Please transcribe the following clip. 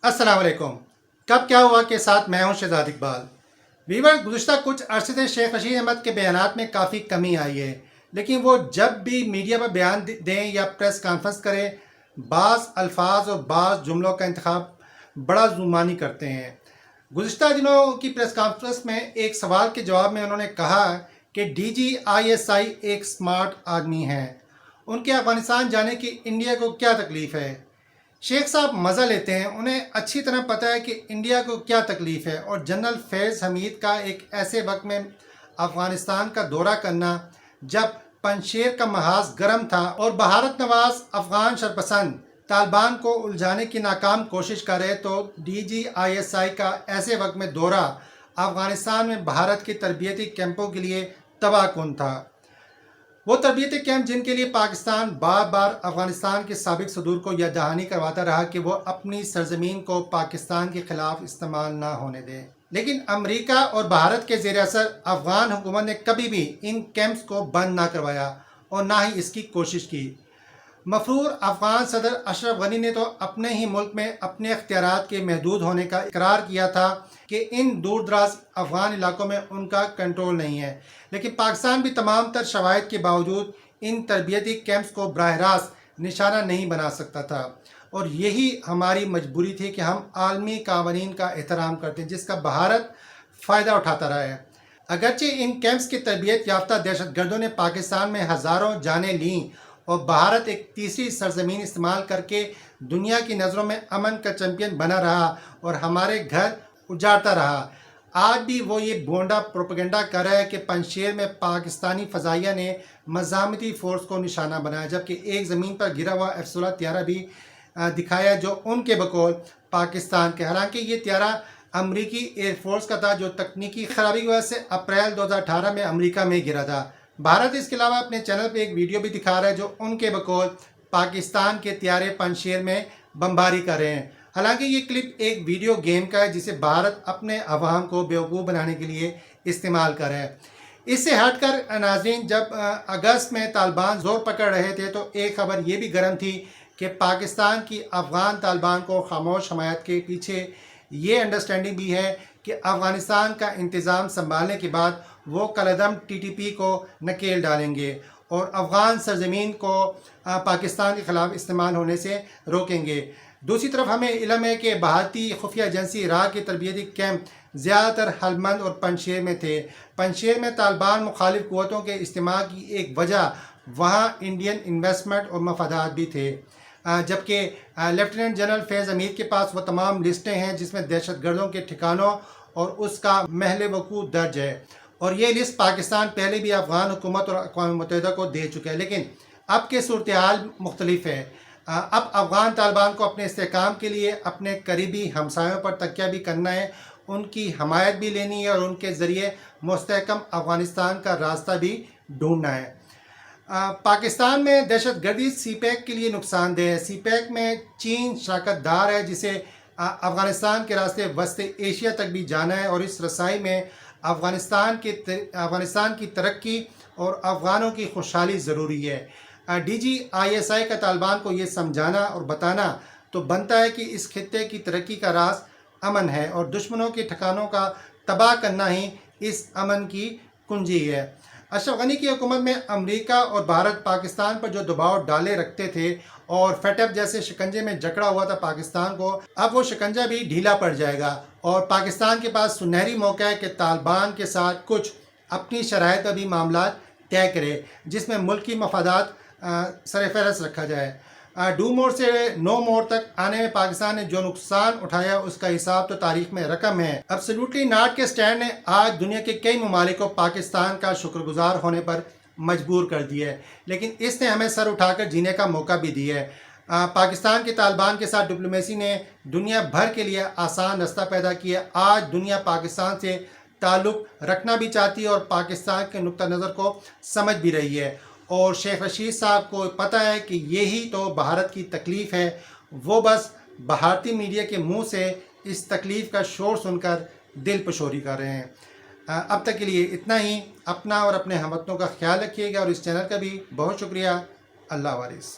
अस्सलाम वालेकुम। कब क्या हुआ के साथ मैं हूं शहजाद इकबाल। वीवर गुज़श्ता कुछ अरसे से शेख रशीद अहमद के बयानात में काफ़ी कमी आई है, लेकिन वो जब भी मीडिया पर बयान दें या प्रेस कॉन्फ्रेंस करें, बाज़ अल्फाज और बाज़ जुमलों का इंतखाब बड़ा जुमानी करते हैं। गुज़श्ता दिनों की प्रेस कॉन्फ्रेंस में एक सवाल के जवाब में उन्होंने कहा कि DGISI एक स्मार्ट आदमी हैं, उनके अफ़गानिस्तान जाने की इंडिया को क्या तकलीफ़ है। शेख साहब मज़ा लेते हैं, उन्हें अच्छी तरह पता है कि इंडिया को क्या तकलीफ़ है, और जनरल फैज़ हमीद का एक ऐसे वक्त में अफ़गानिस्तान का दौरा करना जब पंशेर का महाज गर्म था और भारत नवाज अफ़गान शरपसंद तालिबान को उलझाने की नाकाम कोशिश कर रहे, तो DGISI का ऐसे वक्त में दौरा अफ़गानिस्तान में भारत के तरबियती कैंपों के लिए तबाहकुन था। वो तरबियती कैंप जिनके लिए पाकिस्तान बार बार अफ़गानिस्तान के साबिक सदूर को यह दहानी करवाता रहा कि वो अपनी सरजमीन को पाकिस्तान के ख़िलाफ़ इस्तेमाल ना होने दें, लेकिन अमेरिका और भारत के ज़ेर असर अफ़गान हुकूमत ने कभी भी इन कैंप्स को बंद ना करवाया और ना ही इसकी कोशिश की। मफरूर अफ़गान सदर अशरफ गनी ने तो अपने ही मुल्क में अपने अख्तियारात के महदूद होने का इकरार किया था कि इन दूर दराज अफ़गान इलाकों में उनका कंट्रोल नहीं है, लेकिन पाकिस्तान भी तमाम तर शवाहिद के बावजूद इन तरबियती कैंप्स को बराह रास्त निशाना नहीं बना सकता था, और यही हमारी मजबूरी थी कि हम आलमी कानून का एहतराम करते जिसका भारत फ़ायदा उठाता रहा है। अगरचे इन कैंप्स की तरबियत याफ्ता दहशत गर्दों ने पाकिस्तान में हज़ारों जानें लीं और भारत एक तीसरी सरजमीन इस्तेमाल करके दुनिया की नज़रों में अमन का चैंपियन बना रहा और हमारे घर उजाड़ता रहा, आज भी वो ये बोंडा प्रोपेगेंडा कर रहा है कि पंशेर में पाकिस्तानी फ़ज़ाइया ने मज़ामती फ़ोर्स को निशाना बनाया, जबकि एक ज़मीन पर गिरा हुआ F-16 त्यारा भी दिखाया जो उनके बकौल पाकिस्तान के, हालांकि ये त्यारा अमरीकी एयरफोर्स का था जो तकनीकी खराबी की वजह से अप्रैल 2018 में अमेरिका में गिरा था। भारत इसके अलावा अपने चैनल पे एक वीडियो भी दिखा रहा है जो उनके बकौल पाकिस्तान के त्यारे पंशेर में बमबारी कर रहे हैं। हालांकि ये क्लिप एक वीडियो गेम का है जिसे भारत अपने अवाम को बेवकूफ़ बनाने के लिए इस्तेमाल कर रहा है। इससे हटकर नाज़रीन, जब अगस्त में तालिबान ज़ोर पकड़ रहे थे तो एक खबर ये भी गर्म थी कि पाकिस्तान की अफ़गान तालिबान को खामोश हमायत के पीछे ये अंडरस्टैंडिंग भी है कि अफ़गानिस्तान का इंतज़ाम संभालने के बाद वो कलदम TTP को नकेल डालेंगे और अफ़गान सरजमीन को पाकिस्तान के ख़िलाफ़ इस्तेमाल होने से रोकेंगे। दूसरी तरफ हमें इल्म है कि भारतीय खुफिया एजेंसी इराक़ के तरबियती कैंप ज़्यादातर हलमंद और पंशेर में थे। पंशेर में तालिबान मुखालिफ क़ुव्वतों के इस्तेमाल की एक वजह वहाँ इंडियन इन्वेस्टमेंट और मफादात भी थे, जबकि लेफ्टिनेंट जनरल फैज़ हमीद के पास वो तमाम लिस्टें हैं जिसमें दहशत गर्दों के ठिकानों और उसका महल वक़ूफ़ दर्ज है, और ये लिस्ट पाकिस्तान पहले भी अफ़गान हुकूमत और अक़वाम मुत्तहिदा को दे चुका है। लेकिन अब के सूरत हाल मुख्तलिफ है। अब अफ़गान तालिबान को अपने इस्तेहकाम के लिए अपने करीबी हमसायों पर तकिया भी करना है, उनकी हमायत भी लेनी है और उनके ज़रिए मुस्तहकम अफ़गानिस्तान का रास्ता भी ढूंढना है। पाकिस्तान में दहशत गर्दी CPEC के लिए नुकसानदेह है। CPEC में चीन शराकतदार है जिसे अफ़गानिस्तान के रास्ते वस्ती एशिया तक भी जाना है, और इस रसाई में अफ़गानिस्तान की तरक्की और अफ़गानों की खुशहाली ज़रूरी है। DGISI का तालिबान को ये समझाना और बताना तो बनता है कि इस खित्ते की तरक्की का राज अमन है और दुश्मनों के ठिकानों का तबाह करना ही इस अमन की कुंजी है। अशरफ गनी की हुकूमत में अमेरिका और भारत पाकिस्तान पर जो दबाव डाले रखते थे और FATF जैसे शिकंजे में जकड़ा हुआ था पाकिस्तान को, अब वो शिकंजा भी ढीला पड़ जाएगा और पाकिस्तान के पास सुनहरी मौका है कि तालिबान के साथ कुछ अपनी शराइत पर भी मामला तय करे जिसमें मुल्की मफादात सरफ़हरिस्त रखा जाए। डू मोर से नो मोर तक आने में पाकिस्तान ने जो नुकसान उठाया उसका हिसाब तो तारीख में रकम है। एब्सोल्युटली नॉट के स्टैंड ने आज दुनिया के कई ममालिक को पाकिस्तान का शुक्रगुजार होने पर मजबूर कर दिया है, लेकिन इसने हमें सर उठाकर जीने का मौका भी दिया है। पाकिस्तान के तालिबान के साथ डिप्लोमेसी ने दुनिया भर के लिए आसान रास्ता पैदा किया। आज दुनिया पाकिस्तान से ताल्लुक़ रखना भी चाहती है और पाकिस्तान के नुक्ता नज़र को समझ भी रही है, और शेख रशीद साहब को पता है कि यही तो भारत की तकलीफ़ है। वो बस भारतीय मीडिया के मुंह से इस तकलीफ़ का शोर सुनकर दिल पशोरी कर रहे हैं। अब तक के लिए इतना ही। अपना और अपने हमवतनों का ख्याल रखिएगा और इस चैनल का भी बहुत शुक्रिया। अल्लाह वारिस।